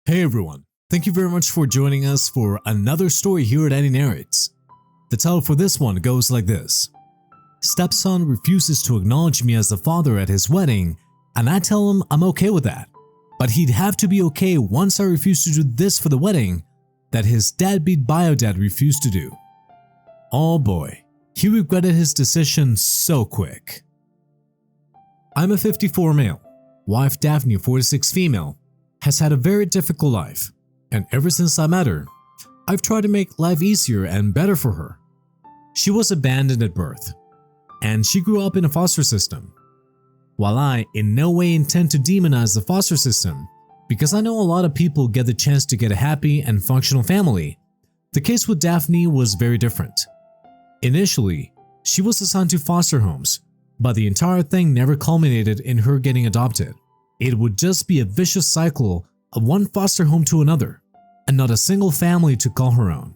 Hey everyone, thank you very much for joining us for another story here at Eddie Narrates. The title for this one goes like this. Stepson refuses to acknowledge me as the father at his wedding, and I tell him I'm okay with that. But he'd have to be okay once I refuse to do this for the wedding that his deadbeat bio-dad refused to do. Oh boy, he regretted his decision so quick. I'm a 54 male, wife Daphne, 46 female, has had a very difficult life, and ever since I met her, I've tried to make life easier and better for her. She was abandoned at birth, and she grew up in a foster system. While I in no way intend to demonize the foster system, because I know a lot of people get the chance to get a happy and functional family, the case with Daphne was very different. Initially, she was assigned to foster homes, but the entire thing never culminated in her getting adopted. It would just be a vicious cycle of one foster home to another, and not a single family to call her own.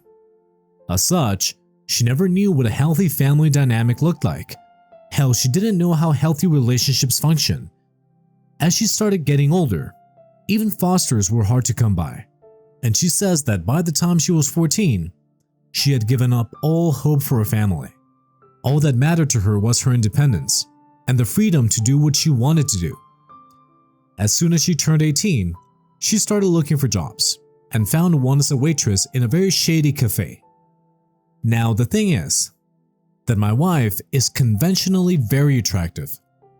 As such, she never knew what a healthy family dynamic looked like. Hell, she didn't know how healthy relationships function. As she started getting older, even fosters were hard to come by, and she says that by the time she was 14, she had given up all hope for a family. All that mattered to her was her independence and the freedom to do what she wanted to do. As soon as she turned 18, she started looking for jobs and found one as a waitress in a very shady cafe. Now the thing is that my wife is conventionally very attractive.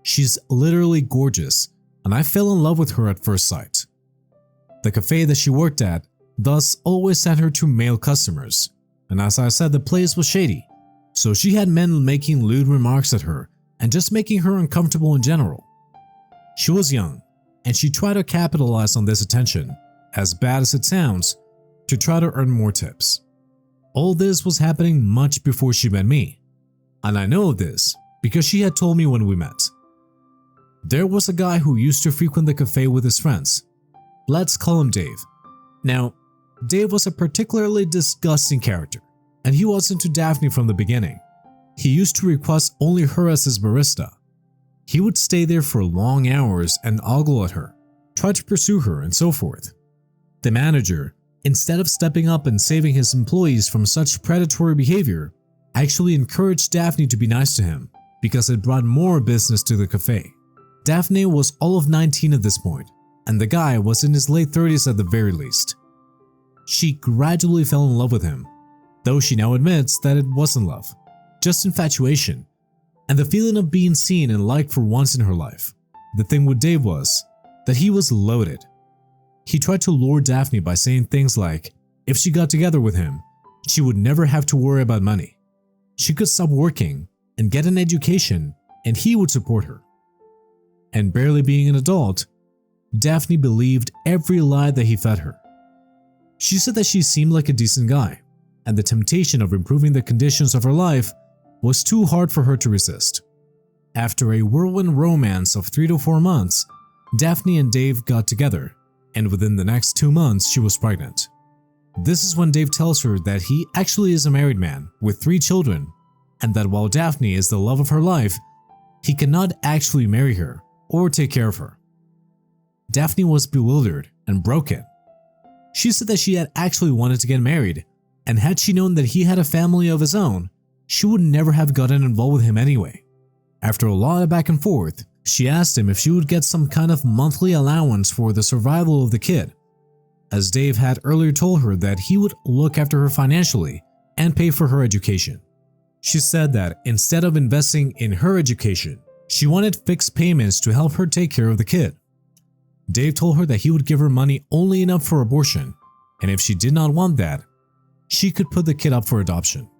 She's literally gorgeous, and I fell in love with her at first sight. The cafe that she worked at thus always sent her to male customers, and as I said, the place was shady, so she had men making lewd remarks at her and just making her uncomfortable in general. She was young, and she tried to capitalize on this attention, as bad as it sounds, to try to earn more tips. All this was happening much before she met me, and I know of this because she had told me when we met. There was a guy who used to frequent the cafe with his friends. Let's call him Dave. Now, Dave was a particularly disgusting character, and he was into Daphne from the beginning. He used to request only her as his barista. He would stay there for long hours and ogle at her, try to pursue her, and so forth. The manager, instead of stepping up and saving his employees from such predatory behavior, actually encouraged Daphne to be nice to him because it brought more business to the cafe. Daphne was all of 19 at this point, and the guy was in his late 30s at the very least. She gradually fell in love with him, though she now admits that it wasn't love, just infatuation, and the feeling of being seen and liked for once in her life. The thing with Dave was that he was loaded. He tried to lure Daphne by saying things like, if she got together with him, she would never have to worry about money. She could stop working and get an education, and he would support her. And barely being an adult, Daphne believed every lie that he fed her. She said that she seemed like a decent guy, and the temptation of improving the conditions of her life was too hard for her to resist. After a whirlwind romance of 3 to 4 months, Daphne and Dave got together, and within the next 2 months she was pregnant. This is when Dave tells her that he actually is a married man with 3 children, and that while Daphne is the love of her life, he cannot actually marry her or take care of her. Daphne was bewildered and broken. She said that she had actually wanted to get married, and had she known that he had a family of his own, she would never have gotten involved with him anyway. After a lot of back and forth, she asked him if she would get some kind of monthly allowance for the survival of the kid, as Dave had earlier told her that he would look after her financially and pay for her education. She said that instead of investing in her education, she wanted fixed payments to help her take care of the kid. Dave told her that he would give her money only enough for abortion, and if she did not want that, she could put the kid up for adoption.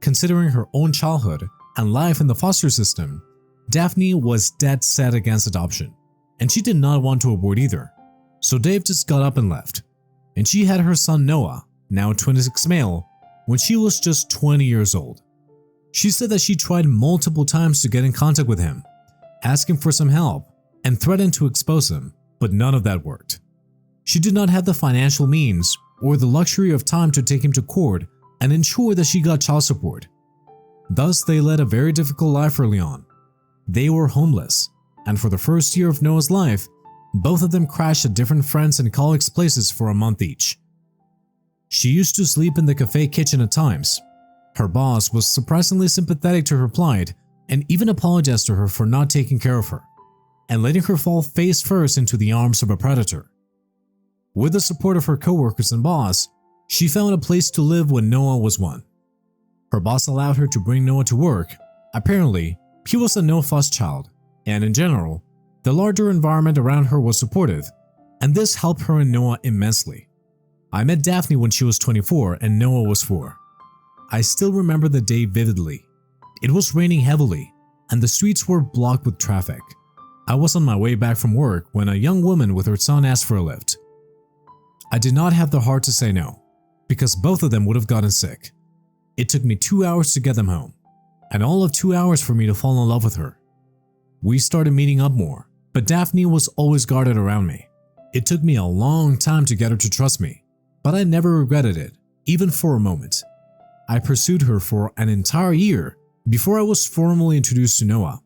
Considering her own childhood and life in the foster system, Daphne was dead set against adoption, and she did not want to abort either. So Dave just got up and left, and she had her son Noah, now 26 male, when she was just 20 years old. She said that she tried multiple times to get in contact with him, asking for some help, and threatened to expose him, but none of that worked. She did not have the financial means or the luxury of time to take him to court and ensure that she got child support. Thus, they led a very difficult life early on. They were homeless, and for the first year of Noah's life, Both of them crashed at different friends' and colleagues' places for a month each. She used to sleep in the cafe kitchen at times. Her boss was surprisingly sympathetic to her plight and even apologized to her for not taking care of her and letting her fall face first into the arms of a predator. With the support of her coworkers and boss, she found a place to live when Noah was one. Her boss allowed her to bring Noah to work. Apparently, he was a no-fuss child, and in general, the larger environment around her was supportive, and this helped her and Noah immensely. I met Daphne when she was 24 and Noah was 4. I still remember the day vividly. It was raining heavily, and the streets were blocked with traffic. I was on my way back from work when a young woman with her son asked for a lift. I did not have the heart to say no, because both of them would have gotten sick. It took me 2 hours to get them home, and all of 2 hours for me to fall in love with her. We started meeting up more, but Daphne was always guarded around me. It took me a long time to get her to trust me, but I never regretted it, even for a moment. I pursued her for an entire year before I was formally introduced to Noah.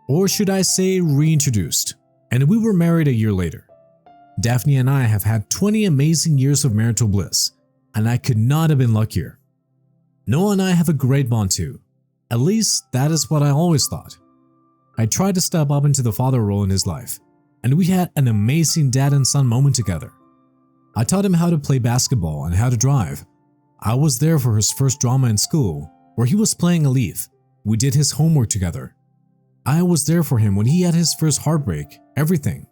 Or should I say reintroduced, and we were married a year later. Daphne and I have had 20 amazing years of marital bliss, and I could not have been luckier. Noah and I have a great bond too. At least that is what I always thought. I tried to step up into the father role in his life, and we had an amazing dad and son moment together. I taught him how to play basketball and how to drive. I was there for his first drama in school, where he was playing a leaf. We did his homework together. I was there for him when he had his first heartbreak, everything.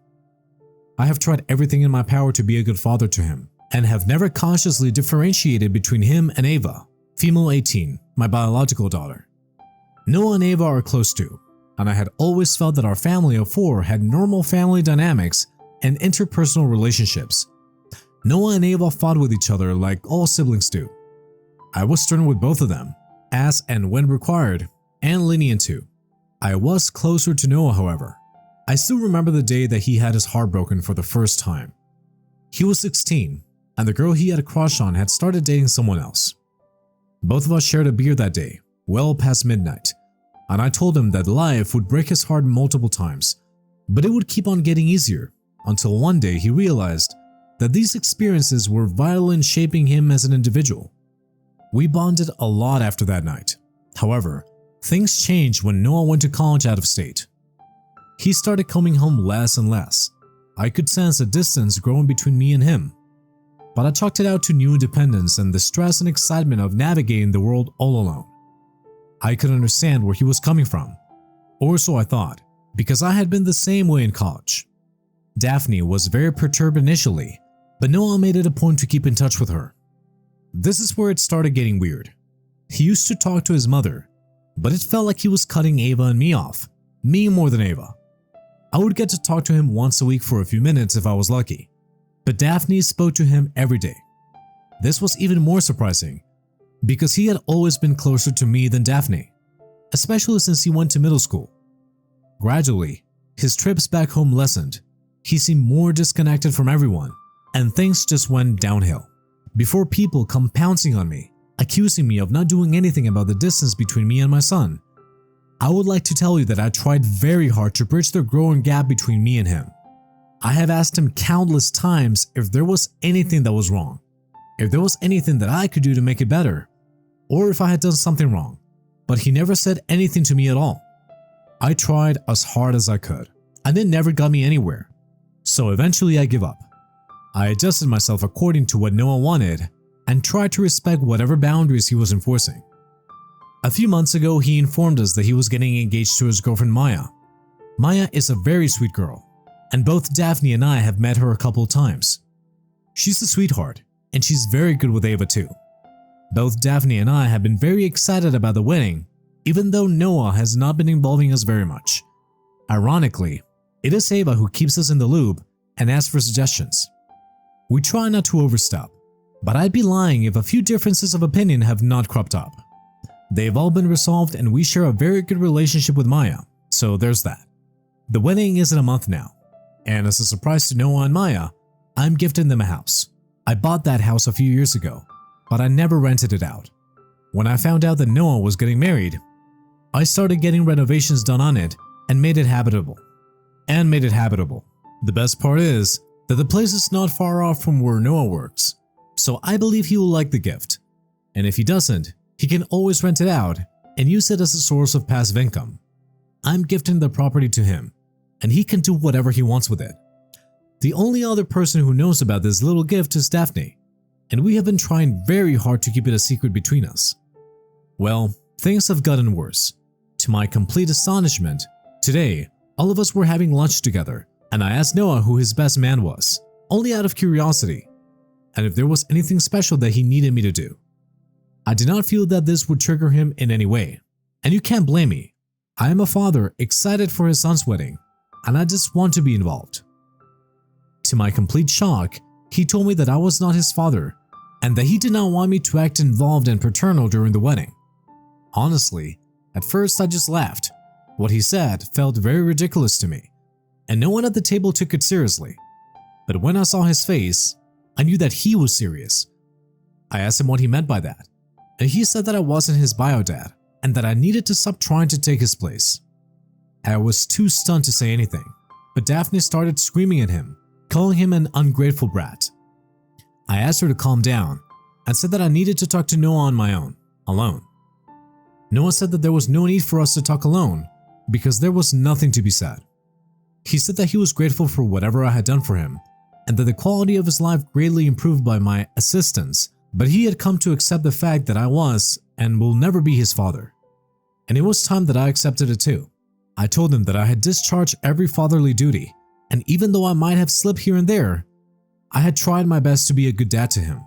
I have tried everything in my power to be a good father to him, and have never consciously differentiated between him and Ava, female 18, my biological daughter. Noah and Ava are close too, and I had always felt that our family of 4 had normal family dynamics and interpersonal relationships. Noah and Ava fought with each other like all siblings do. I was stern with both of them, as and when required, and lenient too. I was closer to Noah, however. I still remember the day that he had his heart broken for the first time. He was 16, and the girl he had a crush on had started dating someone else. Both of us shared a beer that day, well past midnight, and I told him that life would break his heart multiple times, but it would keep on getting easier, until one day he realized that these experiences were vital in shaping him as an individual. We bonded a lot after that night. However, things changed when Noah went to college out of state. He started coming home less and less. I could sense a distance growing between me and him. But I chalked it out to new independence and the stress and excitement of navigating the world all alone. I could understand where he was coming from, or so I thought, because I had been the same way in college. Daphne was very perturbed initially, but Noah made it a point to keep in touch with her. This is where it started getting weird. He used to talk to his mother, but it felt like he was cutting Ava and me off, me more than Ava. I would get to talk to him once a week for a few minutes if I was lucky, but Daphne spoke to him every day. This was even more surprising, because he had always been closer to me than Daphne, especially since he went to middle school. Gradually, his trips back home lessened. He seemed more disconnected from everyone, and things just went downhill. Before people come pouncing on me, accusing me of not doing anything about the distance between me and my son, I would like to tell you that I tried very hard to bridge the growing gap between me and him. I have asked him countless times if there was anything that was wrong, if there was anything that I could do to make it better, or if I had done something wrong, but he never said anything to me at all. I tried as hard as I could, and it never got me anywhere, so eventually I gave up. I adjusted myself according to what Noah wanted and tried to respect whatever boundaries he was enforcing. A few months ago, he informed us that he was getting engaged to his girlfriend Maya. Maya is a very sweet girl, and both Daphne and I have met her a couple times. She's a sweetheart, and she's very good with Ava too. Both Daphne and I have been very excited about the wedding, even though Noah has not been involving us very much. Ironically, it is Ava who keeps us in the loop and asks for suggestions. We try not to overstep, but I'd be lying if a few differences of opinion have not cropped up. They've all been resolved and we share a very good relationship with Maya, so there's that. The wedding is in a month now, and as a surprise to Noah and Maya, I'm gifting them a house. I bought that house a few years ago, but I never rented it out. When I found out that Noah was getting married, I started getting renovations done on it and made it habitable. The best part is that the place is not far off from where Noah works, so I believe he will like the gift. And if he doesn't, he can always rent it out and use it as a source of passive income. I'm gifting the property to him, and he can do whatever he wants with it. The only other person who knows about this little gift is Daphne, and we have been trying very hard to keep it a secret between us. Well, things have gotten worse. To my complete astonishment, today, all of us were having lunch together, and I asked Noah who his best man was, only out of curiosity, and if there was anything special that he needed me to do. I did not feel that this would trigger him in any way, and you can't blame me. I am a father excited for his son's wedding, and I just want to be involved. To my complete shock, he told me that I was not his father, and that he did not want me to act involved and paternal during the wedding. Honestly, at first I just laughed. What he said felt very ridiculous to me, and no one at the table took it seriously. But when I saw his face, I knew that he was serious. I asked him what he meant by that, and he said that I wasn't his bio dad, and that I needed to stop trying to take his place. I was too stunned to say anything, but Daphne started screaming at him, calling him an ungrateful brat. I asked her to calm down and said that I needed to talk to Noah on my own, alone. Noah said that there was no need for us to talk alone because there was nothing to be said. He said that he was grateful for whatever I had done for him and that the quality of his life greatly improved by my assistance, but he had come to accept the fact that I was and will never be his father. And it was time that I accepted it too. I told him that I had discharged every fatherly duty, and even though I might have slipped here and there, I had tried my best to be a good dad to him.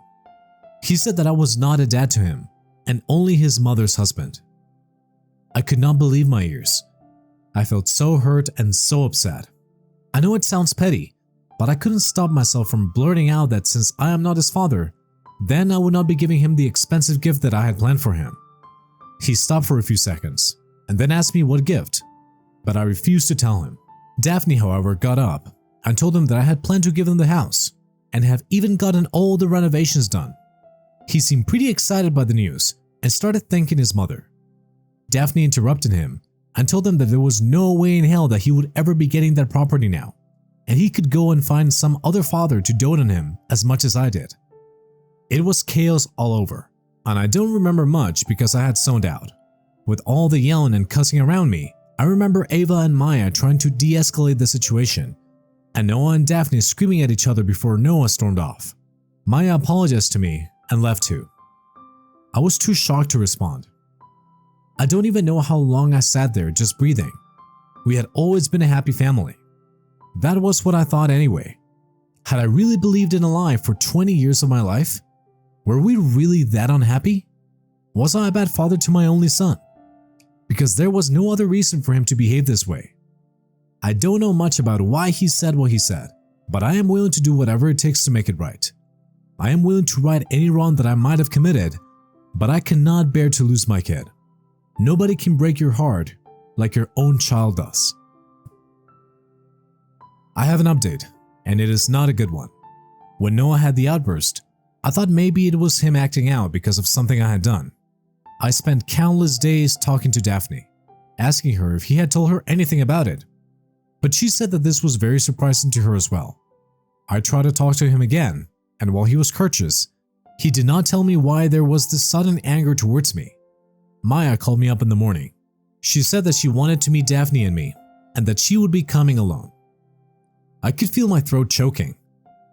He said that I was not a dad to him, and only his mother's husband. I could not believe my ears. I felt so hurt and so upset. I know it sounds petty, but I couldn't stop myself from blurting out that since I am not his father, then I would not be giving him the expensive gift that I had planned for him. He stopped for a few seconds and then asked me what gift, but I refused to tell him. Daphne, however, got up and told him that I had planned to give him the house and have even gotten all the renovations done. He seemed pretty excited by the news and started thanking his mother. Daphne interrupted him and told him that there was no way in hell that he would ever be getting that property now, and he could go and find some other father to dote on him as much as I did. It was chaos all over, and I don't remember much because I had zoned out. With all the yelling and cussing around me, I remember Ava and Maya trying to de-escalate the situation, and Noah and Daphne screaming at each other before Noah stormed off. Maya apologized to me and left too. I was too shocked to respond. I don't even know how long I sat there just breathing. We had always been a happy family. That was what I thought anyway. Had I really believed in a lie for 20 years of my life? Were we really that unhappy? Was I a bad father to my only son? Because there was no other reason for him to behave this way. I don't know much about why he said what he said, but I am willing to do whatever it takes to make it right. I am willing to right any wrong that I might have committed, but I cannot bear to lose my kid. Nobody can break your heart like your own child does. I have an update, and it is not a good one. When Noah had the outburst, I thought maybe it was him acting out because of something I had done. I spent countless days talking to Daphne, asking her if he had told her anything about it, but she said that this was very surprising to her as well. I tried to talk to him again, and while he was courteous, he did not tell me why there was this sudden anger towards me. Maya called me up in the morning. She said that she wanted to meet Daphne and me, and that she would be coming alone. I could feel my throat choking.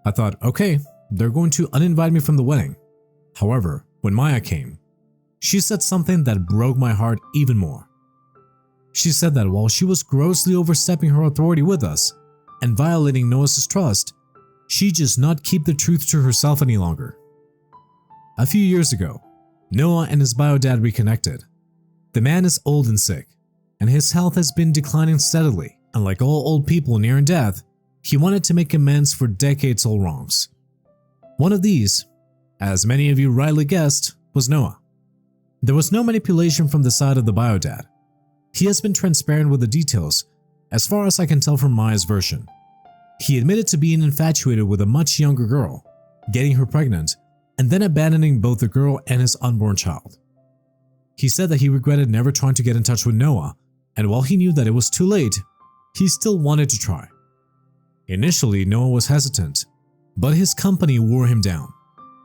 I thought, okay, they're going to uninvite me from the wedding. However, when Maya came, she said something that broke my heart even more. She said that while she was grossly overstepping her authority with us and violating Noah's trust, she just not keep the truth to herself any longer. A few years ago, Noah and his bio dad reconnected. The man is old and sick, and his health has been declining steadily, and like all old people nearing death, he wanted to make amends for decades-old wrongs. One of these, as many of you rightly guessed, was Noah. There was no manipulation from the side of the bio dad. He has been transparent with the details, as far as I can tell from Maya's version. He admitted to being infatuated with a much younger girl, getting her pregnant, and then abandoning both the girl and his unborn child. He said that he regretted never trying to get in touch with Noah, and while he knew that it was too late, he still wanted to try. Initially, Noah was hesitant, but his company wore him down.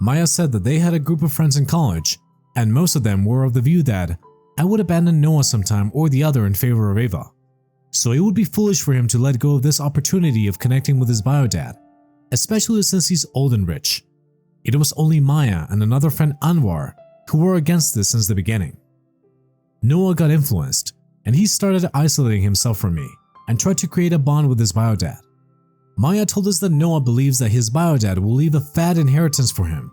Maya said that they had a group of friends in college, and most of them were of the view that I would abandon Noah sometime or the other in favor of Ava. So it would be foolish for him to let go of this opportunity of connecting with his bio dad, especially since he's old and rich. It was only Maya and another friend Anwar who were against this since the beginning. Noah got influenced, and he started isolating himself from me and tried to create a bond with his bio dad. Maya told us that Noah believes that his bio dad will leave a fat inheritance for him,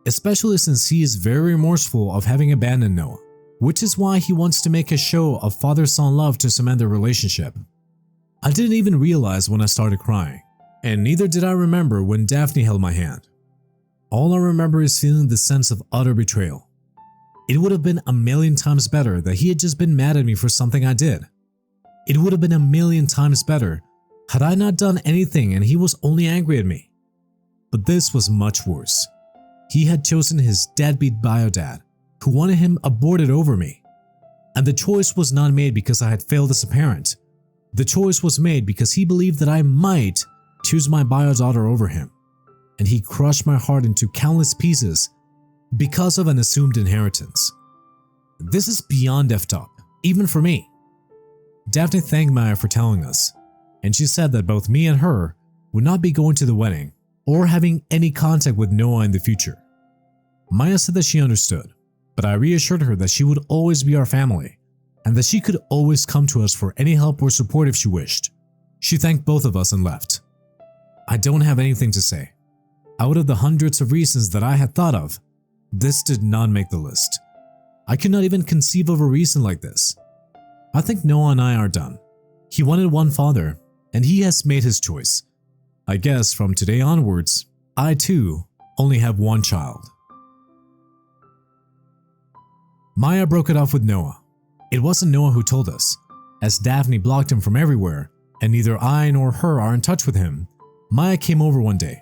especially since he is very remorseful of having abandoned Noah, which is why he wants to make a show of father-son love to cement their relationship. I didn't even realize when I started crying, and neither did I remember when Daphne held my hand. All I remember is feeling the sense of utter betrayal. It would have been a million times better that he had just been mad at me for something I did. It would have been a million times better had I not done anything and he was only angry at me. But this was much worse. He had chosen his deadbeat bio dad, who wanted him aborted over me. And the choice was not made because I had failed as a parent. The choice was made because he believed that I might choose my bio daughter over him. And he crushed my heart into countless pieces because of an assumed inheritance. This is beyond effed up, even for me. Daphne thanked Maya for telling us, and she said that both me and her would not be going to the wedding or having any contact with Noah in the future. Maya said that she understood, but I reassured her that she would always be our family and that she could always come to us for any help or support if she wished. She thanked both of us and left. I don't have anything to say. Out of the hundreds of reasons that I had thought of, this did not make the list. I could not even conceive of a reason like this. I think Noah and I are done. He wanted one father, and he has made his choice. I guess from today onwards, I too only have one child. Maya broke it off with Noah. It wasn't Noah who told us. As Daphne blocked him from everywhere, and neither I nor her are in touch with him, Maya came over one day.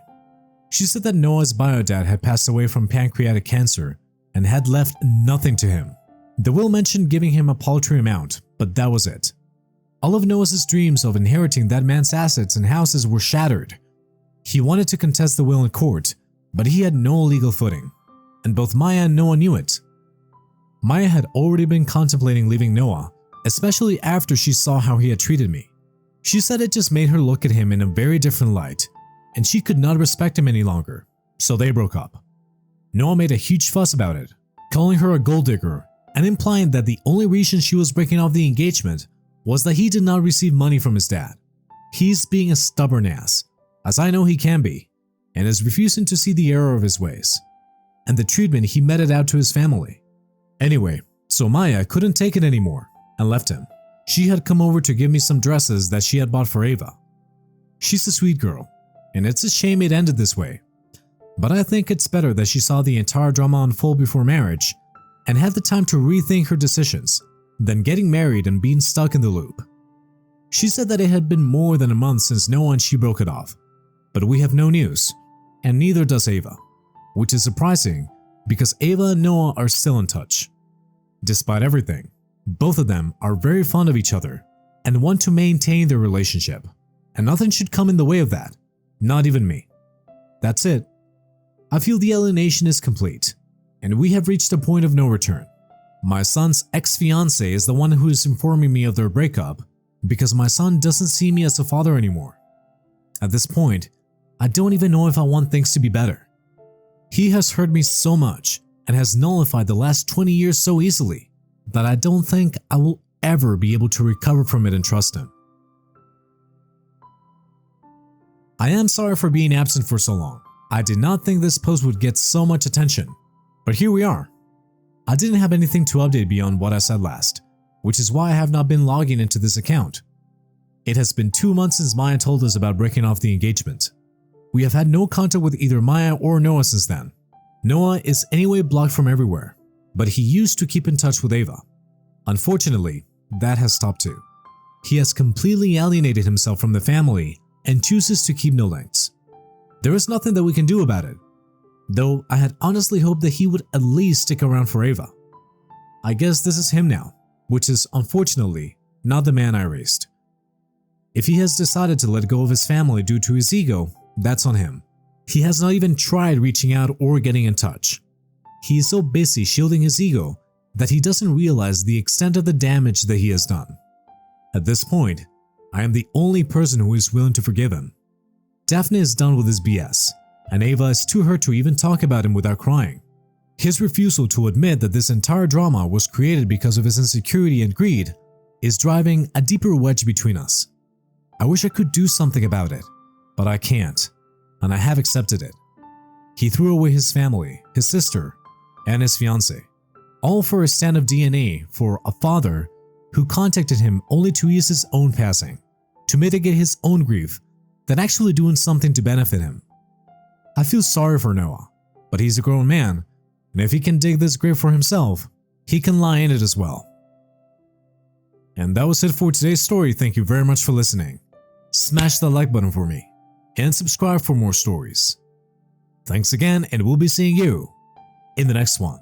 She said that Noah's bio dad had passed away from pancreatic cancer and had left nothing to him. The will mentioned giving him a paltry amount, but that was it. All of Noah's dreams of inheriting that man's assets and houses were shattered. He wanted to contest the will in court, but he had no legal footing, and both Maya and Noah knew it. Maya had already been contemplating leaving Noah, especially after she saw how he had treated me. She said it just made her look at him in a very different light, and she could not respect him any longer, so they broke up. Noah made a huge fuss about it, calling her a gold digger and implying that the only reason she was breaking off the engagement was that he did not receive money from his dad. He's being a stubborn ass, as I know he can be, and is refusing to see the error of his ways, and the treatment he meted out to his family. Anyway, so Maya couldn't take it anymore and left him. She had come over to give me some dresses that she had bought for Ava. She's a sweet girl, and it's a shame it ended this way. But I think it's better that she saw the entire drama unfold before marriage and had the time to rethink her decisions than getting married and being stuck in the loop. She said that it had been more than a month since Noah and she broke it off, but we have no news, and neither does Ava, which is surprising because Ava and Noah are still in touch. Despite everything, both of them are very fond of each other and want to maintain their relationship, and nothing should come in the way of that, not even me. That's it. I feel the alienation is complete, and we have reached a point of no return. My son's ex-fiancée is the one who is informing me of their breakup because my son doesn't see me as a father anymore. At this point, I don't even know if I want things to be better. He has hurt me so much and has nullified the last 20 years so easily that I don't think I will ever be able to recover from it and trust him. I am sorry for being absent for so long. I did not think this post would get so much attention, but here we are. I didn't have anything to update beyond what I said last, which is why I have not been logging into this account. It has been 2 months since Maya told us about breaking off the engagement. We have had no contact with either Maya or Noah since then. Noah is anyway blocked from everywhere, but he used to keep in touch with Ava. Unfortunately, that has stopped too. He has completely alienated himself from the family and chooses to keep no links. There is nothing that we can do about it, though I had honestly hoped that he would at least stick around for Ava. I guess this is him now, which is unfortunately not the man I raised. If he has decided to let go of his family due to his ego, that's on him. He has not even tried reaching out or getting in touch. He is so busy shielding his ego that he doesn't realize the extent of the damage that he has done. At this point, I am the only person who is willing to forgive him. Daphne is done with his BS, and Ava is too hurt to even talk about him without crying. His refusal to admit that this entire drama was created because of his insecurity and greed is driving a deeper wedge between us. I wish I could do something about it, but I can't, and I have accepted it. He threw away his family, his sister, and his fiancée, all for a stand of DNA for a father who contacted him only to ease his own passing, to mitigate his own grief, than actually doing something to benefit him. I feel sorry for Noah, but he's a grown man, and if he can dig this grave for himself, he can lie in it as well. And that was it for today's story. Thank you very much for listening. Smash the like button for me, and subscribe for more stories. Thanks again, and we'll be seeing you in the next one.